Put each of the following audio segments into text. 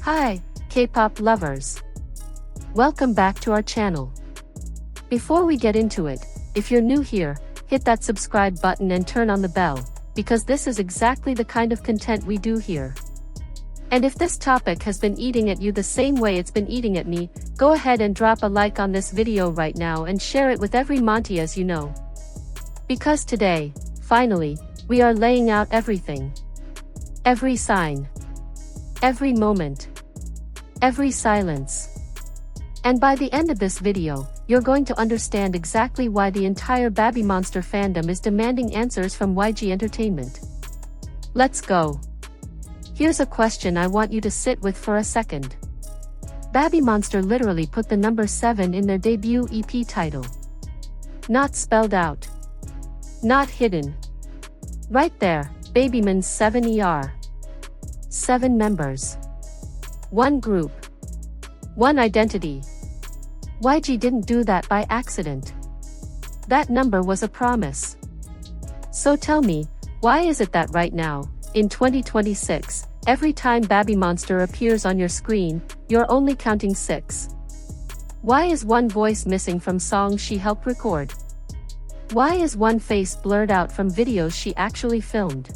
Hi, K-pop lovers. Welcome back to our channel. Before we get into it, if you're new here, hit that subscribe button and turn on the bell, because this is exactly the kind of content we do here. And if this topic has been eating at you the same way it's been eating at me, go ahead and drop a like on this video right now and share it with every Monty as you know. Because today, finally, we are laying out everything. Every sign. Every moment. Every silence. And by the end of this video, you're going to understand exactly why the entire BABYMONSTER fandom is demanding answers from YG Entertainment. Let's go. Here's a question I want you to sit with for a second. BABYMONSTER literally put the number 7 in their debut EP title. Not spelled out. Not hidden. Right there, BABYMONSTER 7 ER. 7 members. 1 group. 1 identity. YG didn't do that by accident. That number was a promise. So tell me, why is it that right now, in 2026, every time BABYMONSTER appears on your screen, you're only counting 6? Why is 1 voice missing from songs she helped record? Why is 1 face blurred out from videos she actually filmed?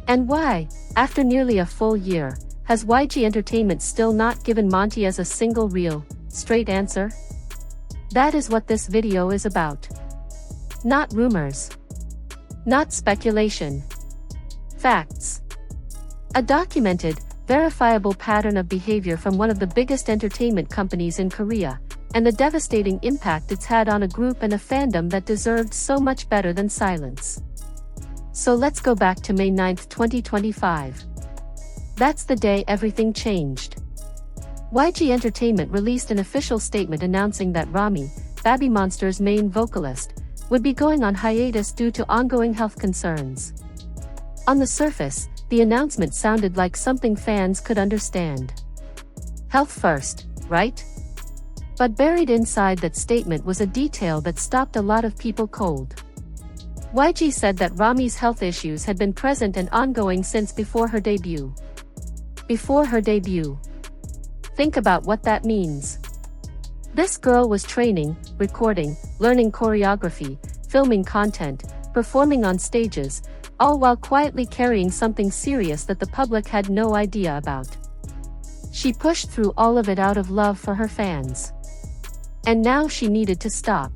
And why, after nearly a full year, has YG Entertainment still not given Monty as a single real, straight answer? That is what this video is about. Not rumors. Not speculation. Facts. A documented, verifiable pattern of behavior from one of the biggest entertainment companies in Korea, and the devastating impact it's had on a group and a fandom that deserved so much better than silence. So let's go back to May 9, 2025. That's the day everything changed. YG Entertainment released an official statement announcing that Rami, BABYMONSTER's main vocalist, would be going on hiatus due to ongoing health concerns. On the surface, the announcement sounded like something fans could understand. Health first, right? But buried inside that statement was a detail that stopped a lot of people cold. YG said that Rami's health issues had been present and ongoing since before her debut. Before her debut. Think about what that means. This girl was training, recording, learning choreography, filming content, performing on stages, all while quietly carrying something serious that the public had no idea about. She pushed through all of it out of love for her fans. And now she needed to stop.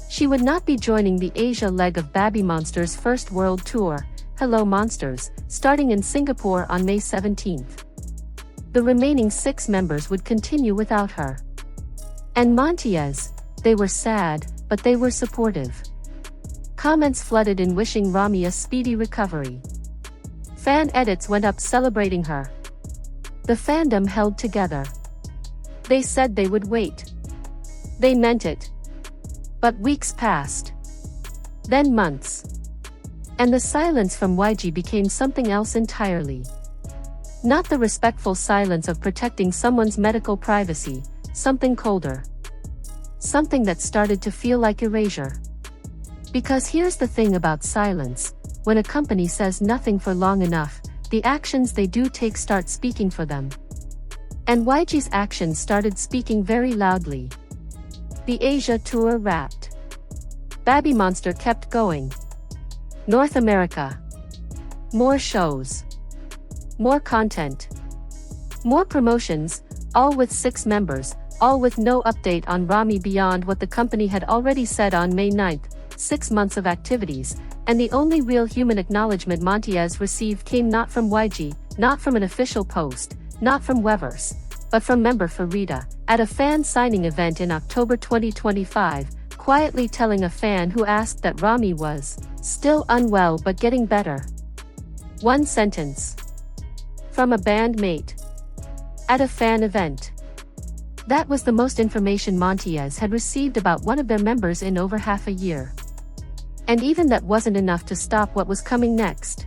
She would not be joining the Asia leg of BABYMONSTER's first world tour, Hello Monsters, starting in Singapore on May 17th. The remaining 6 members would continue without her. And Montiez, they were sad, but they were supportive. Comments flooded in wishing Rami a speedy recovery. Fan edits went up celebrating her. The fandom held together. They said they would wait. They meant it. But weeks passed. Then months. And the silence from YG became something else entirely. Not the respectful silence of protecting someone's medical privacy, something colder. Something that started to feel like erasure. Because here's the thing about silence, when a company says nothing for long enough, the actions they do take start speaking for them. And YG's actions started speaking very loudly. The Asia tour wrapped. BABYMONSTER kept going. North America. More shows. More content. More promotions, all with 6 members, all with no update on Rami beyond what the company had already said on May 9th, 6 months of activities, and the only real human acknowledgement Montiez received came not from YG, not from an official post, not from Weverse, but from member Pharita, at a fan signing event in October 2025, quietly telling a fan who asked that Rami was still unwell but getting better. 1 sentence. From a bandmate. At a fan event. That was the most information Montiez had received about one of their members in over half a year. And even that wasn't enough to stop what was coming next.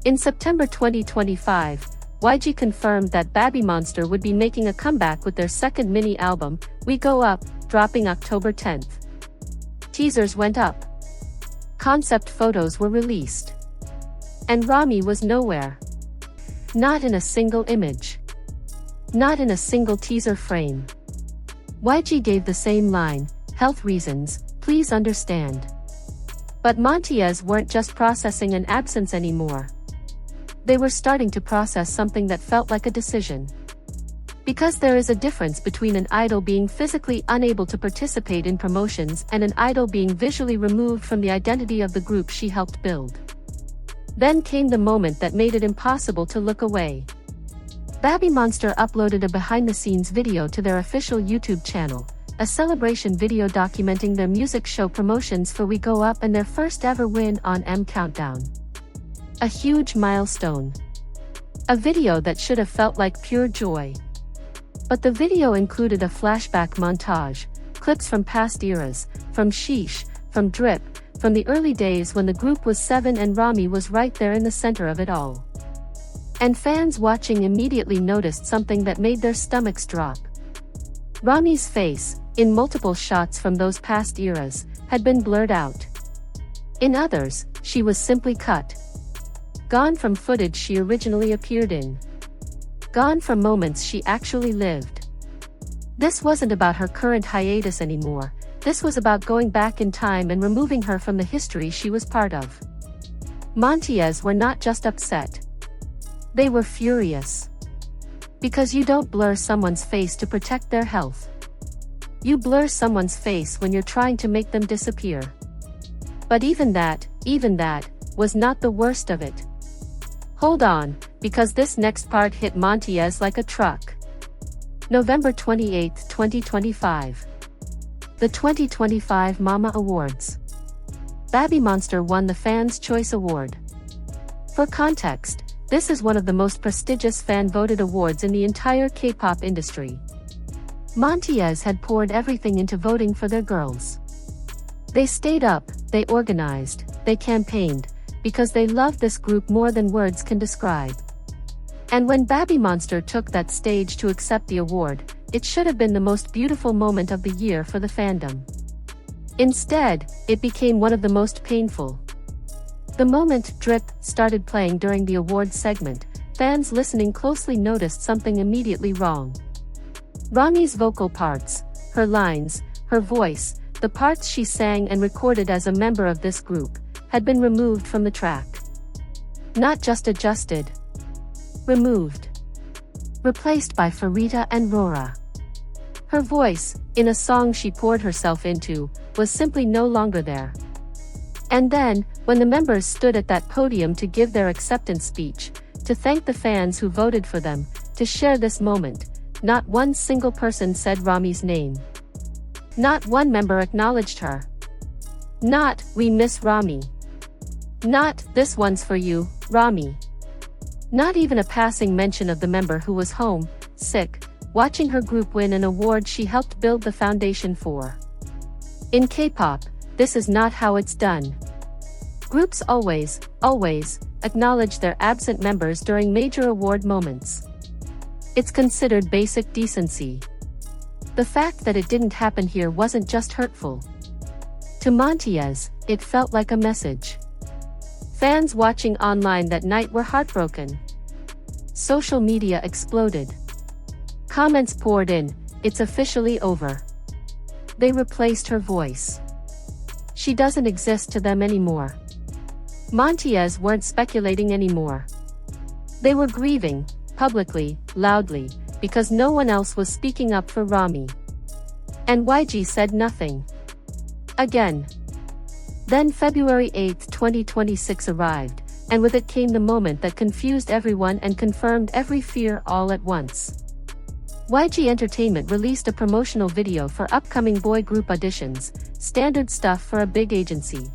In September 2025, YG confirmed that BABYMONSTER would be making a comeback with their second mini-album, We Go Up, dropping October 10th. Teasers went up. Concept photos were released. And Rami was nowhere. Not in a single image. Not in a single teaser frame. YG gave the same line, "Health reasons, please understand." But Montiez weren't just processing an absence anymore. They were starting to process something that felt like a decision. Because there is a difference between an idol being physically unable to participate in promotions and an idol being visually removed from the identity of the group she helped build. Then came the moment that made it impossible to look away. BABYMONSTER uploaded a behind-the-scenes video to their official YouTube channel, a celebration video documenting their music show promotions for We Go Up and their first ever win on M Countdown. A huge milestone. A video that should have felt like pure joy. But the video included a flashback montage, clips from past eras, from Sheesh, from Drip, from the early days when the group was 7 and Rami was right there in the center of it all. And fans watching immediately noticed something that made their stomachs drop. Rami's face, in multiple shots from those past eras, had been blurred out. In others, she was simply cut. Gone from footage she originally appeared in. Gone from moments she actually lived. This wasn't about her current hiatus anymore, this was about going back in time and removing her from the history she was part of. Montiez were not just upset. They were furious. Because you don't blur someone's face to protect their health. You blur someone's face when you're trying to make them disappear. But even that, was not the worst of it. Hold on, because this next part hit Montiez like a truck. November 28, 2025. The 2025 Mama Awards. BABYMONSTER won the Fans' Choice Award. For context, this is one of the most prestigious fan-voted awards in the entire K-pop industry. Montiez had poured everything into voting for their girls. They stayed up, they organized, they campaigned, because they loved this group more than words can describe. And when BABYMONSTER took that stage to accept the award, it should have been the most beautiful moment of the year for the fandom. Instead, it became one of the most painful. The moment Drip started playing during the awards segment, fans listening closely noticed something immediately wrong. Rami's vocal parts, her lines, her voice, the parts she sang and recorded as a member of this group, had been removed from the track. Not just adjusted. Removed. Replaced by Pharita and Rora. Her voice, in a song she poured herself into, was simply no longer there. And then, when the members stood at that podium to give their acceptance speech, to thank the fans who voted for them, to share this moment, not one single person said Rami's name. Not one member acknowledged her. Not, "We miss Rami." Not, "This one's for you, Rami." Not even a passing mention of the member who was home, sick, watching her group win an award she helped build the foundation for. In K-pop, this is not how it's done. Groups always acknowledge their absent members during major award moments. It's considered basic decency. The fact that it didn't happen here wasn't just hurtful. To Montiez, it felt like a message. Fans watching online that night were heartbroken. Social media exploded. Comments poured in, "It's officially over." They replaced her voice. She doesn't exist to them anymore. Montiez weren't speculating anymore. They were grieving, publicly, loudly, because no one else was speaking up for Rami. And YG said nothing. Again. Then February 8, 2026 arrived, and with it came the moment that confused everyone and confirmed every fear all at once. YG Entertainment released a promotional video for upcoming boy group auditions, standard stuff for a big agency.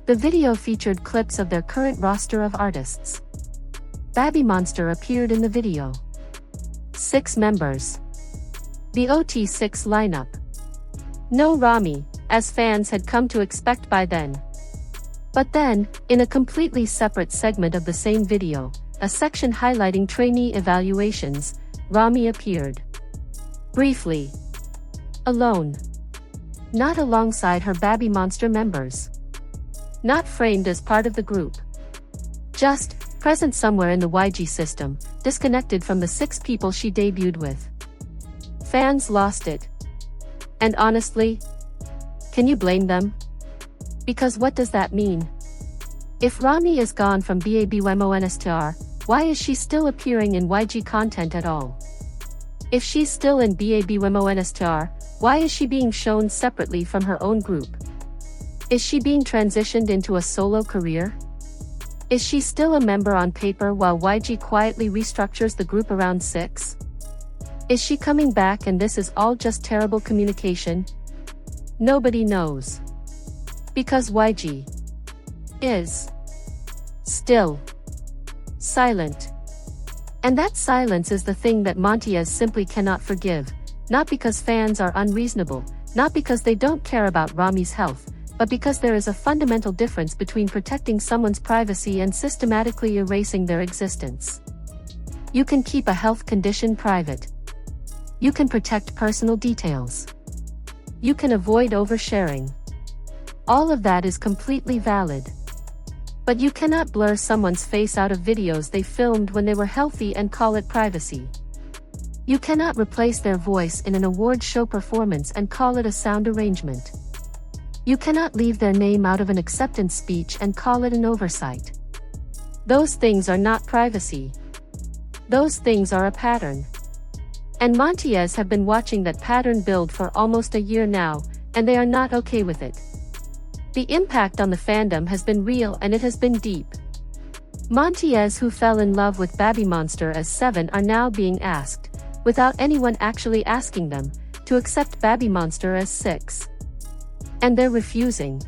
The video featured clips of their current roster of artists. BABYMONSTER appeared in the video. 6 members. The OT6 lineup. No Rami, as fans had come to expect by then. But then, in a completely separate segment of the same video, a section highlighting trainee evaluations, Rami appeared. Briefly. Alone. Not alongside her BABYMONSTER members. Not framed as part of the group. Just, present somewhere in the YG system, disconnected from the 6 people she debuted with. Fans lost it. And honestly, can you blame them? Because what does that mean? If Rami is gone from BABYMONSTER, why is she still appearing in YG content at all? If she's still in BABYMONSTER, why is she being shown separately from her own group? Is she being transitioned into a solo career? Is she still a member on paper while YG quietly restructures the group around 6? Is she coming back and this is all just terrible communication? Nobody knows. Because YG is still silent. And that silence is the thing that Montiez simply cannot forgive, not because fans are unreasonable, not because they don't care about Rami's health, but because there is a fundamental difference between protecting someone's privacy and systematically erasing their existence. You can keep a health condition private. You can protect personal details. You can avoid oversharing. All of that is completely valid. But you cannot blur someone's face out of videos they filmed when they were healthy and call it privacy. You cannot replace their voice in an award show performance and call it a sound arrangement. You cannot leave their name out of an acceptance speech and call it an oversight. Those things are not privacy. Those things are a pattern. And Montiez have been watching that pattern build for almost a year now, and they are not okay with it. The impact on the fandom has been real and it has been deep. Montiez, who fell in love with BABYMONSTER as 7, are now being asked, without anyone actually asking them, to accept BABYMONSTER as 6. And they're refusing.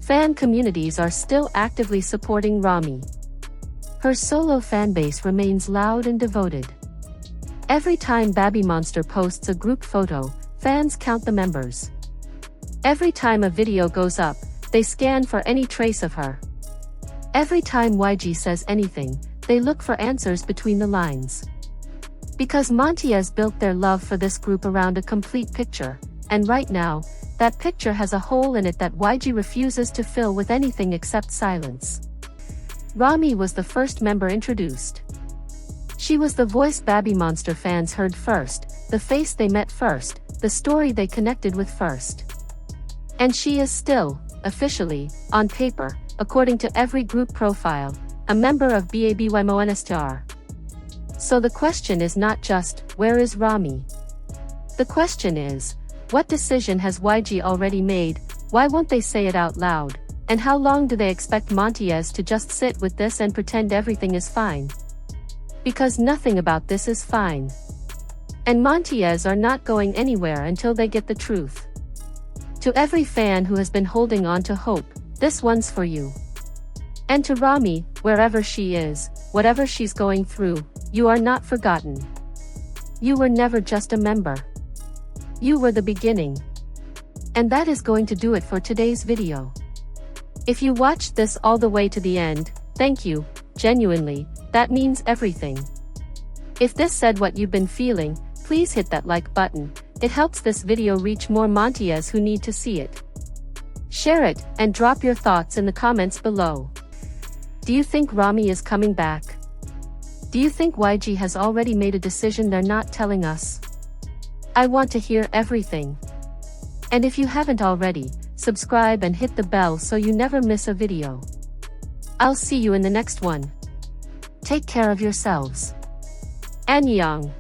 Fan communities are still actively supporting Rami. Her solo fanbase remains loud and devoted. Every time BABYMONSTER posts a group photo, fans count the members. Every time a video goes up, they scan for any trace of her. Every time YG says anything, they look for answers between the lines. Because Montiez built their love for this group around a complete picture, and right now, that picture has a hole in it that YG refuses to fill with anything except silence. Rami was the first member introduced. She was the voice BABYMONSTER fans heard first, the face they met first, the story they connected with first. And she is still, officially, on paper, according to every group profile, a member of BABYMONSTER. So the question is not just, where is Rami? The question is, what decision has YG already made, why won't they say it out loud, and how long do they expect Montiez to just sit with this and pretend everything is fine? Because nothing about this is fine. And Montiez are not going anywhere until they get the truth. To every fan who has been holding on to hope, this one's for you. And to Rami, wherever she is, whatever she's going through, you are not forgotten. You were never just a member. You were the beginning. And that is going to do it for today's video. If you watched this all the way to the end, thank you, genuinely, that means everything. If this said what you've been feeling, please hit that like button, it helps this video reach more Montiez who need to see it. Share it, and drop your thoughts in the comments below. Do you think Rami is coming back? Do you think YG has already made a decision they're not telling us? I want to hear everything. And if you haven't already, subscribe and hit the bell so you never miss a video. I'll see you in the next one. Take care of yourselves. Ahyeon.